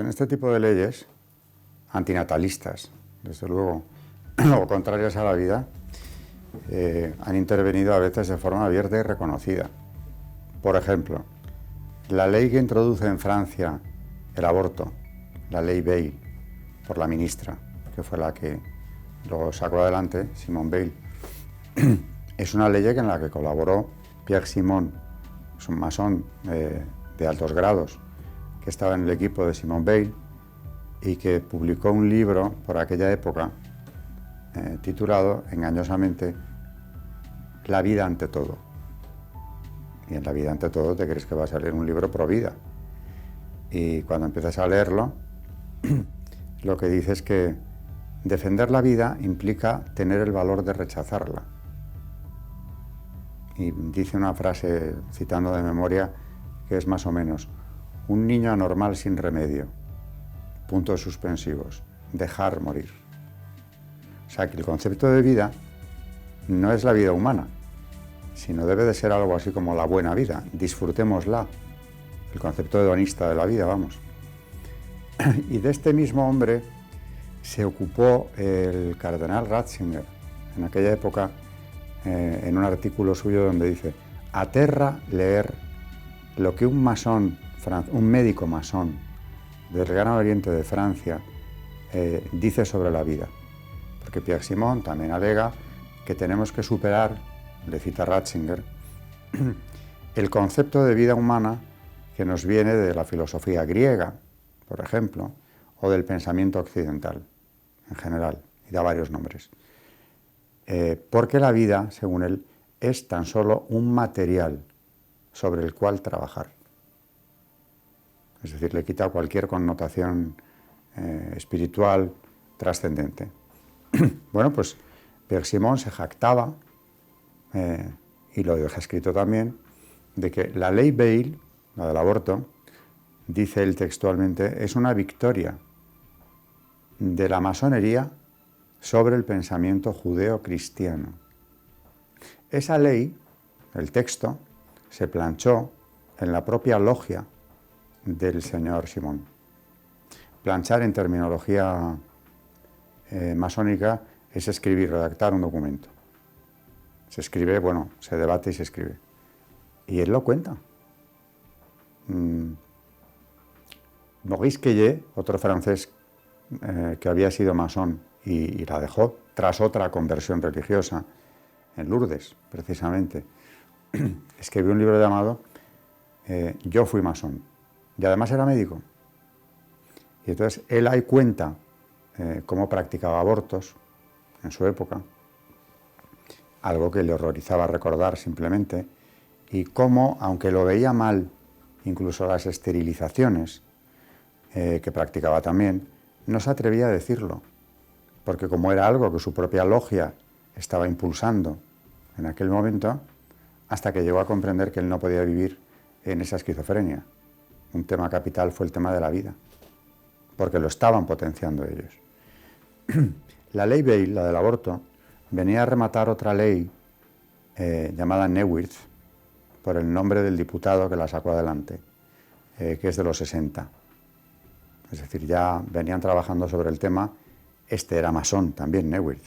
en este tipo de leyes, antinatalistas, desde luego, o contrarias a la vida, han intervenido a veces de forma abierta y reconocida. Por ejemplo, la ley que introduce en Francia el aborto, la ley Veil, por la ministra, que fue la que lo sacó adelante, Simone Veil, es una ley en la que colaboró Pierre Simon, es un masón de altos grados, que estaba en el equipo de Simone Veil y que publicó un libro por aquella época titulado engañosamente La vida ante todo. Y en La vida ante todo te crees que va a salir un libro pro vida. Y cuando empiezas a leerlo, lo que dice es que defender la vida implica tener el valor de rechazarla. Y dice una frase, citando de memoria, que es más o menos: un niño anormal sin remedio, puntos suspensivos, dejar morir. O sea que el concepto de vida no es la vida humana, sino debe de ser algo así como la buena vida, disfrutémosla, el concepto hedonista de la vida, vamos. Y de este mismo hombre se ocupó el cardenal Ratzinger, en aquella época, en un artículo suyo donde dice: aterra leer lo que un masón, un médico masón del Gran Oriente de Francia dice sobre la vida. Porque Pierre Simon también alega que tenemos que superar, le cita Ratzinger, el concepto de vida humana que nos viene de la filosofía griega, por ejemplo, o del pensamiento occidental en general, y da varios nombres. Porque la vida, según él, es tan solo un material sobre el cual trabajar. Es decir, le quita cualquier connotación espiritual trascendente. Bueno, pues Pierre Simon se jactaba, y lo deja escrito también, de que la ley Veil, la del aborto, dice él textualmente, es una victoria de la masonería sobre el pensamiento judeo-cristiano. Esa ley, el texto, se planchó en la propia logia del señor Simón. Planchar en terminología masónica es escribir, redactar un documento. Se escribe, bueno, se debate y se escribe. Y él lo cuenta. Maurice Queillet, otro francés que había sido masón y la dejó tras otra conversión religiosa, en Lourdes, precisamente, escribió un libro llamado Yo fui masón. Y además era médico. Y entonces él ahí cuenta cómo practicaba abortos en su época, algo que le horrorizaba recordar simplemente, y cómo, aunque lo veía mal, incluso las esterilizaciones, que practicaba también, no se atrevía a decirlo, porque como era algo que su propia logia estaba impulsando en aquel momento, hasta que llegó a comprender que él no podía vivir en esa esquizofrenia. Un tema capital fue el tema de la vida, porque lo estaban potenciando ellos. La ley Veil, la del aborto, venía a rematar otra ley llamada Neuwirth, por el nombre del diputado que la sacó adelante, que es de los 60. Es decir, ya venían trabajando sobre el tema. Este era masón también, Neuwirth.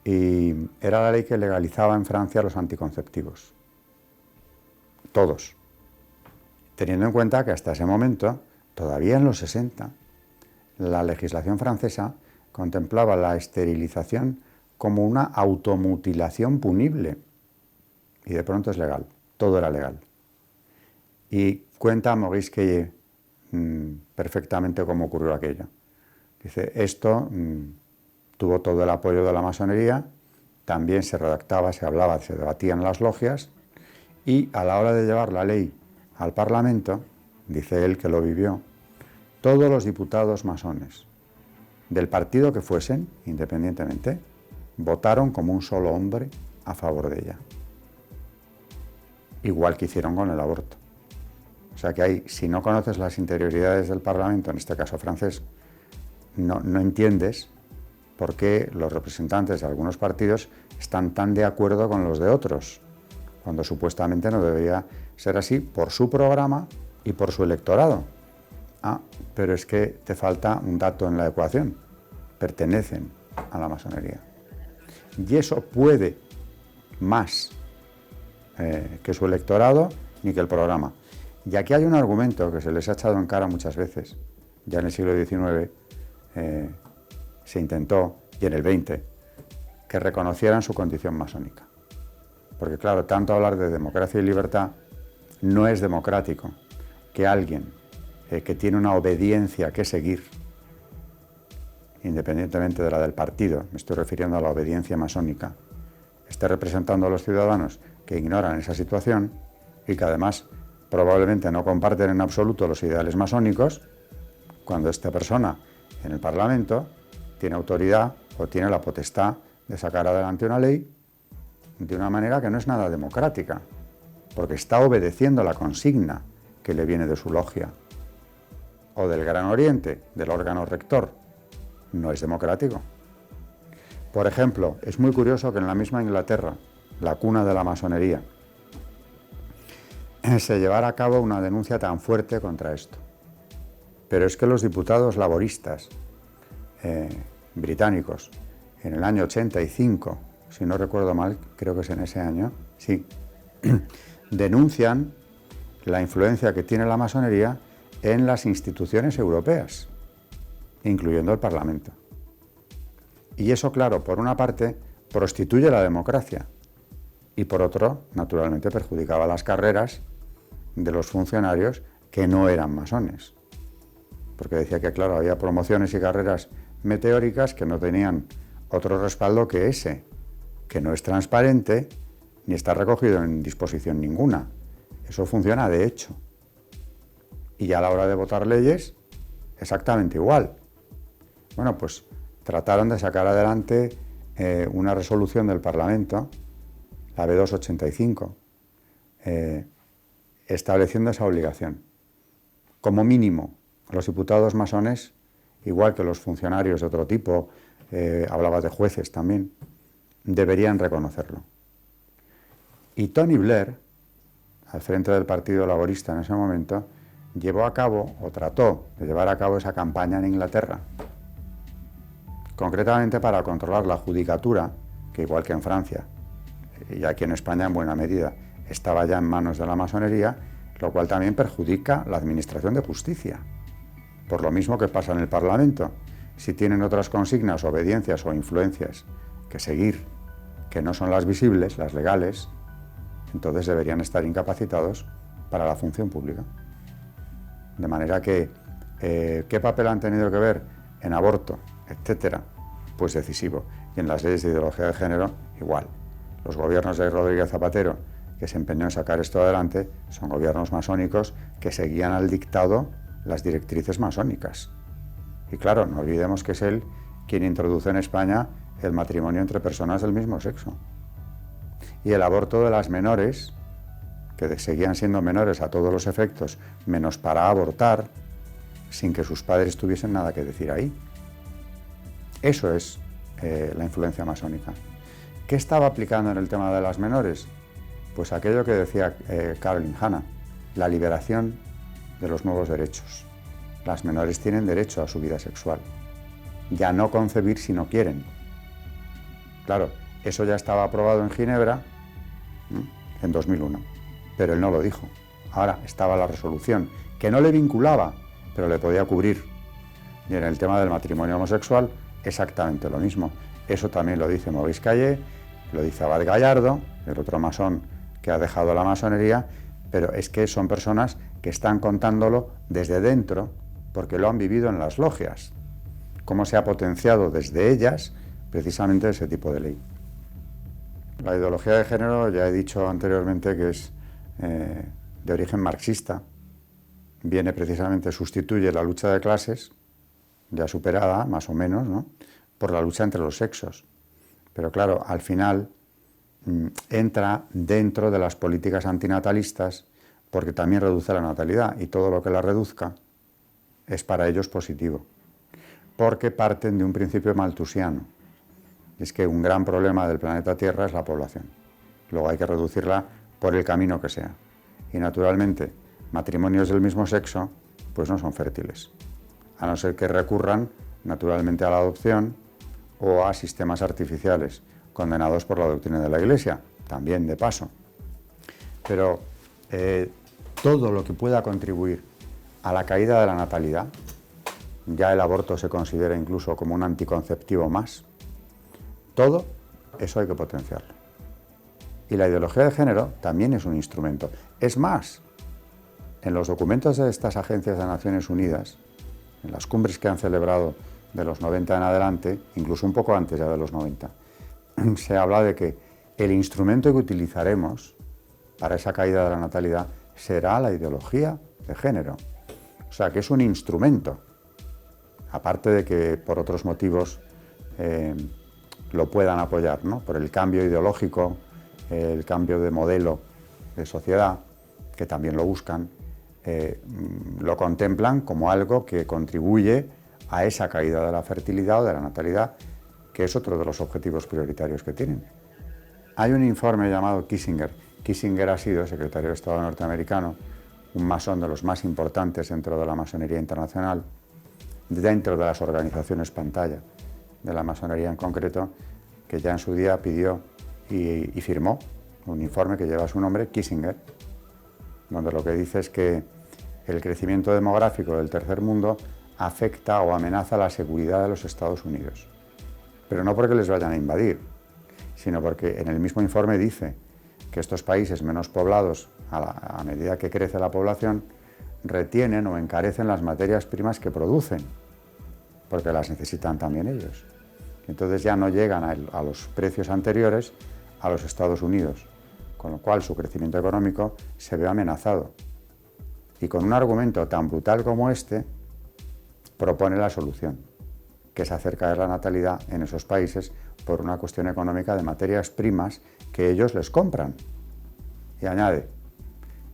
Y era la ley que legalizaba en Francia los anticonceptivos. Todos. Teniendo en cuenta que hasta ese momento, todavía en los 60, la legislación francesa contemplaba la esterilización como una automutilación punible. Y de pronto es legal. Todo era legal. Y cuenta Maurice Queillet perfectamente cómo ocurrió aquello. Dice, esto tuvo todo el apoyo de la masonería, también se redactaba, se hablaba, se debatía en las logias, y a la hora de llevar la ley al Parlamento, dice él que lo vivió, todos los diputados masones, del partido que fuesen, independientemente, votaron como un solo hombre a favor de ella. Igual que hicieron con el aborto. O sea que ahí, si no conoces las interioridades del Parlamento, en este caso francés, no entiendes por qué los representantes de algunos partidos están tan de acuerdo con los de otros, cuando supuestamente no debería ser así por su programa y por su electorado. Ah, pero es que te falta un dato en la ecuación. Pertenecen a la masonería. Y eso puede más que su electorado ni que el programa. Y aquí hay un argumento que se les ha echado en cara muchas veces. Ya en el siglo XIX se intentó, y en el XX, que reconocieran su condición masónica. Porque claro, tanto hablar de democracia y libertad no es democrático que alguien que tiene una obediencia que seguir, independientemente de la del partido, me estoy refiriendo a la obediencia masónica, esté representando a los ciudadanos que ignoran esa situación y que además probablemente no comparten en absoluto los ideales masónicos, cuando esta persona en el Parlamento tiene autoridad o tiene la potestad de sacar adelante una ley de una manera que no es nada democrática, porque está obedeciendo la consigna que le viene de su logia o del Gran Oriente, del órgano rector. No es democrático. Por ejemplo, es muy curioso que en la misma Inglaterra, la cuna de la masonería, se llevara a cabo una denuncia tan fuerte contra esto. Pero es que los diputados laboristas británicos, en el año 85, si no recuerdo mal, creo que es en ese año, sí, denuncian la influencia que tiene la masonería en las instituciones europeas, incluyendo el Parlamento. Y eso, claro, por una parte, prostituye la democracia y por otro, naturalmente, perjudicaba las carreras de los funcionarios que no eran masones. Porque decía que, claro, había promociones y carreras meteóricas que no tenían otro respaldo que ese, que no es transparente ni está recogido en disposición ninguna. Eso funciona de hecho. Y a la hora de votar leyes, exactamente igual. Bueno, pues trataron de sacar adelante una resolución del Parlamento, la B285, estableciendo esa obligación. Como mínimo, los diputados masones, igual que los funcionarios de otro tipo, hablabas de jueces también, deberían reconocerlo. Y Tony Blair, al frente del Partido Laborista en ese momento, llevó a cabo, o trató de llevar a cabo esa campaña en Inglaterra, concretamente para controlar la judicatura, que igual que en Francia, y aquí en España en buena medida, estaba ya en manos de la masonería, lo cual también perjudica la administración de justicia. Por lo mismo que pasa en el Parlamento. Si tienen otras consignas, obediencias o influencias que seguir, que no son las visibles, las legales, entonces deberían estar incapacitados para la función pública. De manera que, ¿qué papel han tenido que ver en aborto, etcétera? Pues decisivo. Y en las leyes de ideología de género, igual. Los gobiernos de Rodríguez Zapatero, que se empeñó en sacar esto adelante, son gobiernos masónicos que seguían al dictado las directrices masónicas. Y claro, no olvidemos que es él quien introduce en España el matrimonio entre personas del mismo sexo. Y el aborto de las menores, que seguían siendo menores a todos los efectos, menos para abortar, sin que sus padres tuviesen nada que decir ahí. Eso es la influencia masónica. ¿Qué estaba aplicando en el tema de las menores? Pues aquello que decía Caroline Hanna, la liberación de los nuevos derechos. Las menores tienen derecho a su vida sexual, ya no concebir si no quieren. Claro, eso ya estaba aprobado en Ginebra en 2001, pero él no lo dijo. Ahora estaba la resolución, que no le vinculaba, pero le podía cubrir. Y en el tema del matrimonio homosexual, exactamente lo mismo. Eso también lo dice Maurice Caillé, lo dice Abad Gallardo, el otro masón que ha dejado la masonería, pero es que son personas que están contándolo desde dentro, porque lo han vivido en las logias, cómo se ha potenciado desde ellas precisamente ese tipo de ley. La ideología de género, ya he dicho anteriormente que es de origen marxista, viene precisamente, sustituye la lucha de clases, ya superada más o menos, ¿no?, por la lucha entre los sexos. Pero claro, al final entra dentro de las políticas antinatalistas porque también reduce la natalidad y todo lo que la reduzca es para ellos positivo, porque parten de un principio malthusiano. Es que un gran problema del planeta Tierra es la población. Luego hay que reducirla por el camino que sea. Y naturalmente, matrimonios del mismo sexo pues no son fértiles, a no ser que recurran naturalmente a la adopción o a sistemas artificiales condenados por la doctrina de la Iglesia, también de paso. Pero todo lo que pueda contribuir a la caída de la natalidad, ya el aborto se considera incluso como un anticonceptivo más, todo eso hay que potenciarlo. Y la ideología de género también es un instrumento. Es más, en los documentos de estas agencias de Naciones Unidas, en las cumbres que han celebrado de los 90 en adelante, incluso un poco antes ya de los 90, se habla de que el instrumento que utilizaremos para esa caída de la natalidad será la ideología de género. O sea, que es un instrumento, aparte de que por otros motivos lo puedan apoyar, ¿no? Por el cambio ideológico, el cambio de modelo de sociedad, que también lo buscan, lo contemplan como algo que contribuye a esa caída de la fertilidad o de la natalidad, que es otro de los objetivos prioritarios que tienen. Hay un informe llamado Kissinger. Kissinger ha sido secretario de Estado norteamericano, un masón de los más importantes dentro de la masonería internacional, dentro de las organizaciones pantalla de la masonería en concreto, que ya en su día pidió y firmó un informe que lleva su nombre, Kissinger, donde lo que dice es que el crecimiento demográfico del tercer mundo afecta o amenaza la seguridad de los Estados Unidos. Pero no porque les vayan a invadir, sino porque en el mismo informe dice que estos países menos poblados, a medida que crece la población, retienen o encarecen las materias primas que producen, porque las necesitan también ellos. Entonces ya no llegan a los precios anteriores a los Estados Unidos, con lo cual su crecimiento económico se ve amenazado. Y con un argumento tan brutal como este, propone la solución, que es hacer caer la natalidad en esos países por una cuestión económica de materias primas que ellos les compran. Y añade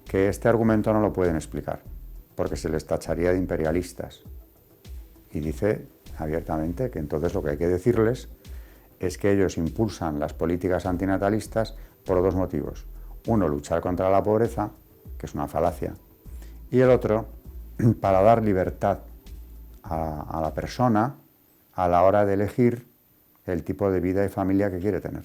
que este argumento no lo pueden explicar, porque se les tacharía de imperialistas. Y dice abiertamente que entonces lo que hay que decirles es que ellos impulsan las políticas antinatalistas por dos motivos. Uno, luchar contra la pobreza, que es una falacia, y el otro, para dar libertad a la persona a la hora de elegir el tipo de vida y familia que quiere tener.